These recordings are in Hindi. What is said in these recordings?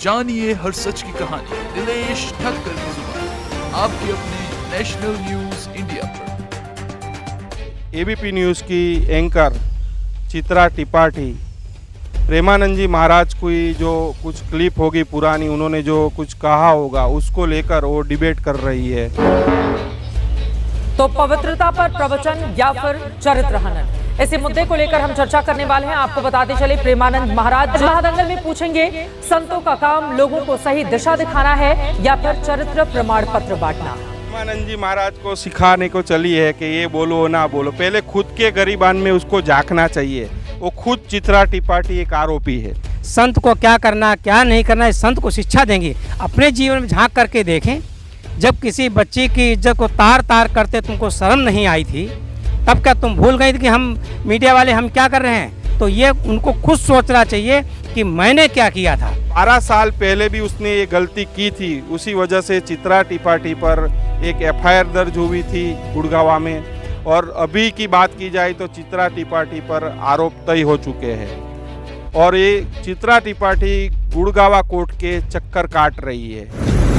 जानिए हर सच की कहानी दिनेश ठक्कर की जुबान आपके अपने नेशनल न्यूज इंडिया पर। एबीपी न्यूज़ की एंकर चित्रा त्रिपाठी प्रेमानंद जी महाराज की जो कुछ क्लिप होगी पुरानी, उन्होंने जो कुछ कहा होगा उसको लेकर वो डिबेट कर रही है। तो पवित्रता पर प्रवचन या फिर चरित्र हनन, इसी मुद्दे को लेकर हम चर्चा करने वाले हैं। आपको बताते चले प्रेमानंद महाराज महादंगल में पूछेंगे, संतों का काम लोगों को सही दिशा दिखाना है या फिर चरित्र प्रमाण पत्र बांटना। प्रेमानंद जी महाराज को सिखाने को चली है कि ये बोलो ना बोलो, पहले खुद के गरीबान में उसको झांकना चाहिए। वो खुद चित्रा त्रिपाठी एक आरोपी है। संत को क्या करना क्या नहीं करना है संत को शिक्षा देंगे। अपने जीवन में झांक करके देखें, जब किसी बच्चे की इज्जत को तार तार करते तुमको शर्म नहीं आई थी, तब क्या तुम भूल गई थी कि हम मीडिया वाले हम क्या कर रहे हैं? तो ये उनको खुद सोचना चाहिए कि मैंने क्या किया था। 12 साल पहले भी उसने ये गलती की थी, उसी वजह से चित्रा त्रिपाठी पर एक FIR दर्ज हुई थी गुड़गावा में। और अभी की बात की जाए तो चित्रा त्रिपाठी पर आरोप तय हो चुके हैं और ये चित्रा त्रिपाठी गुड़गावा कोर्ट के चक्कर काट रही है।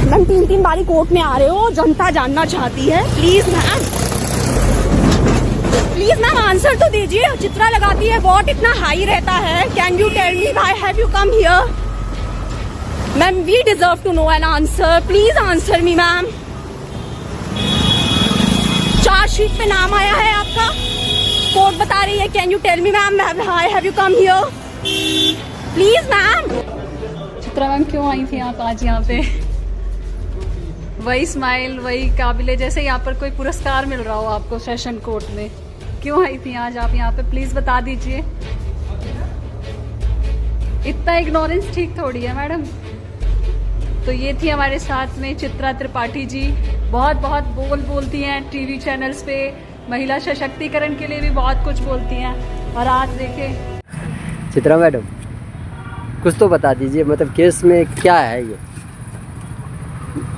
मैम 3 बारी कोर्ट में आ रहे हो, जनता जानना चाहती है। प्लीज मैम आंसर तो दीजिए। चित्रा लगाती है, वॉट इतना हाई रहता है। Can you tell me why have you come here? Ma'am we deserve to know an answer, please answer me ma'am. Charge sheet पे नाम आया है आपका, कोर्ट बता रही है। Can you tell me ma'am why have you come here? Please ma'am. Chitra ma'am क्यों आई थी आप आज यहाँ पे? वही स्माइल, वही काबिले, जैसे यहाँ पर कोई पुरस्कार मिल रहा हो आपको सेशन कोर्ट में। क्यों आई थी आज आप यहाँ पे, प्लीज बता दीजिए। इतना इग्नोरेंस ठीक थोड़ी है मैडम। तो ये थी हमारे साथ में चित्रा त्रिपाठी जी। बहुत बहुत बोलती हैं टीवी चैनल्स पे, महिला सशक्तिकरण के लिए भी बहुत कुछ बोलती हैं। और आज देखें। चित्रा मैडम कुछ तो बता दीजिए, मतलब केस में क्या है ये,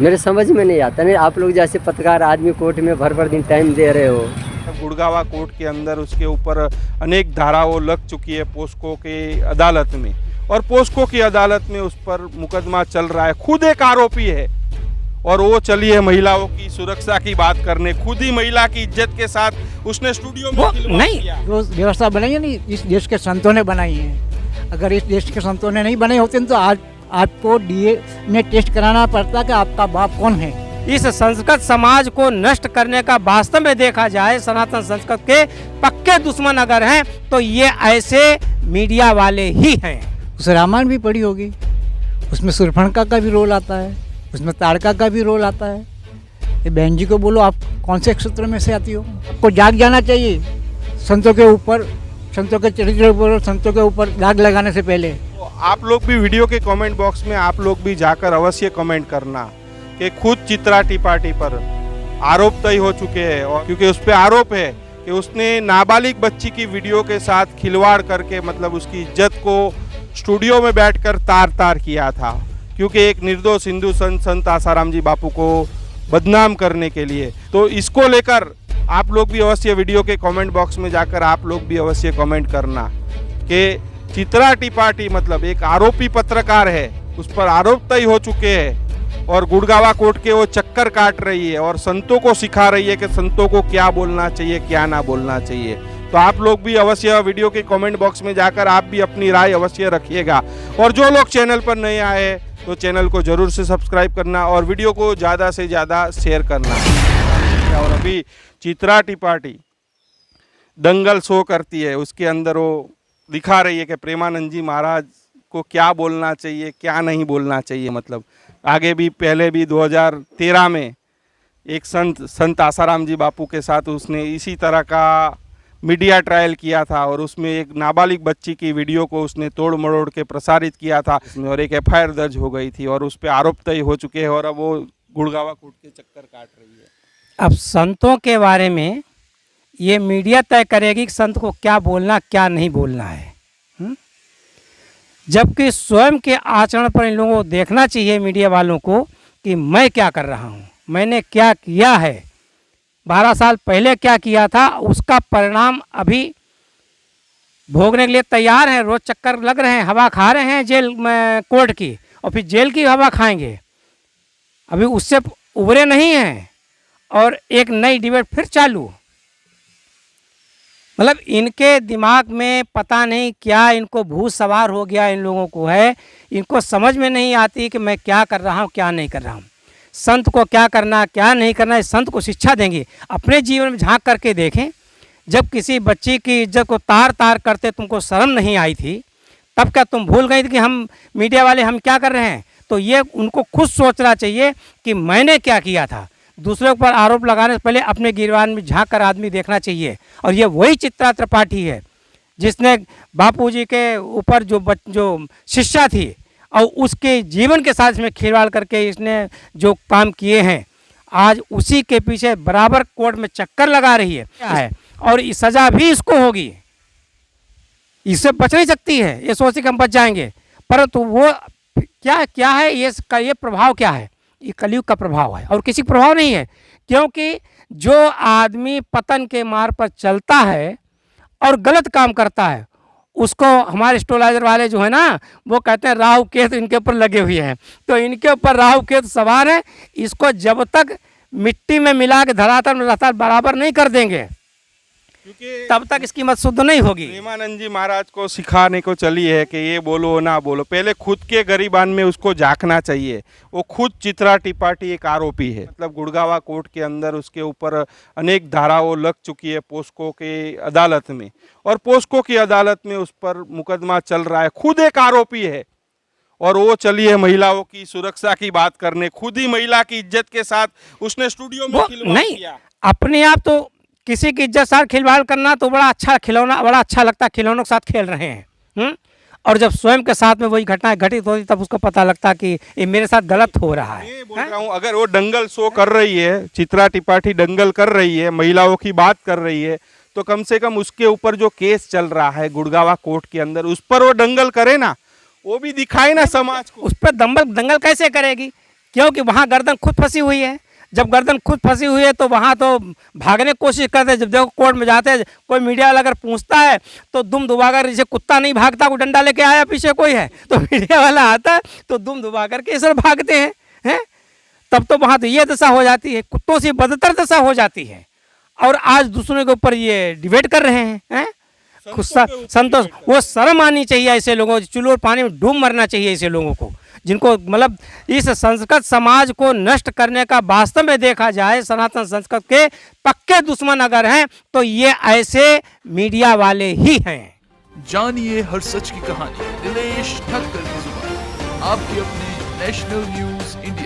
मेरे समझ में नहीं आता। नहीं, आप लोग जैसे पत्रकार आदमी कोर्ट में भर दिन टाइम दे रहे हो। गुड़गावा कोर्ट के अंदर उसके ऊपर अनेक धाराओं लग चुकी है पोस्को के अदालत में, और पोस्को की अदालत में उस पर मुकदमा चल रहा है। खुद एक आरोपी है और वो चली है महिलाओं की सुरक्षा की बात करने। खुद ही महिला की इज्जत के साथ उसने स्टूडियो में नहीं, जो व्यवस्था बनाई है नहीं, इस देश के संतों ने बनाई है। अगर इस देश के संतों ने नहीं बनाई होती तो आज आपको DA में टेस्ट कराना पड़ता कि आपका बाप कौन है। इस संस्कृत समाज को नष्ट करने का वास्तव में देखा जाए, सनातन संस्कृत के पक्के दुश्मन अगर हैं तो ये ऐसे मीडिया वाले ही हैं। उस रामायण भी पढ़ी होगी, उसमें शूर्पणखा का भी रोल आता है, उसमें ताड़का का भी रोल आता है। ये बहन जी को बोलो आप कौन से क्षेत्र में से आती हो? आपको जाग जाना चाहिए संतों के ऊपर, संतों के चरित्र ऊपर, संतों के ऊपर दाग लगाने से पहले। आप लोग भी वीडियो के कमेंट बॉक्स में आप लोग भी जाकर अवश्य कमेंट करना कि खुद चित्रा त्रिपाठी पर आरोप तय हो चुके हैं। और क्योंकि उस पर आरोप है कि उसने नाबालिग बच्ची की वीडियो के साथ खिलवाड़ करके, मतलब उसकी इज्जत को स्टूडियो में बैठकर तार तार किया था, क्योंकि एक निर्दोष हिंदू संत आसाराम जी बापू को बदनाम करने के लिए। तो इसको लेकर आप लोग भी अवश्य वीडियो के कमेंट बॉक्स में जाकर आप लोग भी अवश्य कमेंट करना कि चित्रा त्रिपाठी मतलब एक आरोपी पत्रकार है, उस पर आरोप तय हो चुके हैं और गुड़गावा कोर्ट के वो चक्कर काट रही है और संतों को सिखा रही है कि संतों को क्या बोलना चाहिए क्या ना बोलना चाहिए। तो आप लोग भी अवश्य वीडियो के कमेंट बॉक्स में जाकर आप भी अपनी राय अवश्य रखिएगा। और जो लोग चैनल पर नए आए तो चैनल को जरूर से सब्सक्राइब करना और वीडियो को ज़्यादा से ज़्यादा शेयर करना। और अभी चित्रा त्रिपाठी दंगल शो करती है, उसके अंदर वो दिखा रही है कि प्रेमानंद जी महाराज को क्या बोलना चाहिए क्या नहीं बोलना चाहिए। मतलब आगे भी पहले भी 2013 में एक संत आसाराम जी बापू के साथ उसने इसी तरह का मीडिया ट्रायल किया था और उसमें एक नाबालिग बच्ची की वीडियो को उसने तोड़ मरोड़ के प्रसारित किया था और एक FIR दर्ज हो गई थी और उस पर आरोप तय हो चुके हैं और अब वो गुड़गावा कोर्ट के चक्कर काट रही है। अब संतों के बारे में ये मीडिया तय करेगी कि संत को क्या बोलना क्या नहीं बोलना है, जबकि स्वयं के आचरण पर इन लोगों को देखना चाहिए मीडिया वालों को कि मैं क्या कर रहा हूँ, मैंने क्या किया है, 12 साल पहले क्या किया था, उसका परिणाम अभी भोगने के लिए तैयार हैं। रोज चक्कर लग रहे हैं, हवा खा रहे हैं जेल में कोर्ट की, और फिर जेल की हवा खाएंगे। अभी उससे उभरे नहीं हैं और एक नई डिबेट फिर चालू। मतलब इनके दिमाग में पता नहीं क्या, इनको भूत सवार हो गया इन लोगों को है। इनको समझ में नहीं आती कि मैं क्या कर रहा हूँ क्या नहीं कर रहा हूँ। संत को क्या करना क्या नहीं करना इस संत को शिक्षा देंगे। अपने जीवन में झांक करके देखें, जब किसी बच्ची की इज्जत को तार तार करते तुमको शर्म नहीं आई थी, तब क्या तुम भूल गई थी कि हम मीडिया वाले हम क्या कर रहे हैं? तो ये उनको खुद सोचना चाहिए कि मैंने क्या किया था। दूसरों पर आरोप लगाने से पहले अपने गिरबान में झांक कर आदमी देखना चाहिए। और ये वही चित्रा त्रिपाठी है जिसने बापूजी के ऊपर जो शिष्या थी और उसके जीवन के साथ इसमें खिलवाड़ करके इसने जो काम किए हैं, आज उसी के पीछे बराबर कोर्ट में चक्कर लगा रही है क्या है। और इस सज़ा भी इसको होगी, इससे बच नहीं सकती है। ये सोच के हम बच जाएंगे, परंतु वो क्या है, ये प्रभाव क्या है? ये कलयुग का प्रभाव है और किसी का प्रभाव नहीं है। क्योंकि जो आदमी पतन के मार्ग पर चलता है और गलत काम करता है, उसको हमारे एस्ट्रोलॉजर वाले जो है ना, वो कहते हैं राहु केतु इनके ऊपर लगे हुए हैं। तो इनके ऊपर राहु केतु सवार है। इसको जब तक मिट्टी में मिला के धरातल में रहता बराबर नहीं कर देंगे, क्योंकि तब तक इसकी मत शुद्ध नहीं होगी। प्रेमानंद जी महाराज को सिखाने को चली है कि ये बोलो ना बोलो, पहले खुद के गरीबान में उसको झांकना चाहिए। वो खुद चित्रा त्रिपाठी एक आरोपी है। मतलब गुड़गावा कोर्ट के अंदर उसके ऊपर अनेक धाराओं लग चुकी है पोस्को के अदालत में, और पोस्को की अदालत में उस पर मुकदमा चल रहा है। खुद एक आरोपी है और वो चली है महिलाओं की सुरक्षा की बात करने। खुद ही महिला की इज्जत के साथ उसने स्टूडियो में खिलवाड़ नहीं किया। अपने आप तो किसी की इज्जत साथ खिलवाड़ करना तो बड़ा अच्छा खिलौना, बड़ा अच्छा लगता है, खिलौनों के साथ खेल रहे हैं। और जब स्वयं के साथ में वही घटना घटित होती तब उसको पता लगता कि ये मेरे साथ गलत हो रहा है। मैं बोल रहा हूँ, अगर वो दंगल शो कर रही है, चित्रा त्रिपाठी दंगल कर रही है, महिलाओं की बात कर रही है, तो कम से कम उसके ऊपर जो केस चल रहा है गुड़गावा कोर्ट के अंदर, उस पर वो दंगल करे ना, वो भी दिखाए ना समाज को। उस पर दंगल कैसे करेगी? क्योंकि वहाँ गर्दन खुद फंसी हुई है। जब गर्दन खुद फंसी हुई है तो वहाँ तो भागने की कोशिश करते हैं। जब देखो कोर्ट में जाते हैं, कोई मीडिया वाला अगर पूछता है तो दुम दुबाकर, जैसे कुत्ता नहीं भागता, कोई डंडा लेके आया पीछे कोई है, तो मीडिया वाला आता है तो दुम दुबा करके इस तरह भागते हैं। तब तो वहाँ तो ये दशा हो जाती है, कुत्तों से बदतर दशा हो जाती है। और आज दूसरों के ऊपर ये डिबेट कर रहे हैं। संतोष, वो शर्म आनी चाहिए ऐसे लोगों को, चुल्लू और पानी में डूब मरना चाहिए ऐसे लोगों को, जिनको मतलब इस संस्कृत समाज को नष्ट करने का वास्तव में देखा जाए, सनातन संस्कृत के पक्के दुश्मन अगर हैं तो ये ऐसे मीडिया वाले ही हैं। जानिए हर सच की कहानी दिनेश ठक्कर की जुबान, आपके अपने नेशनल न्यूज इंडिया।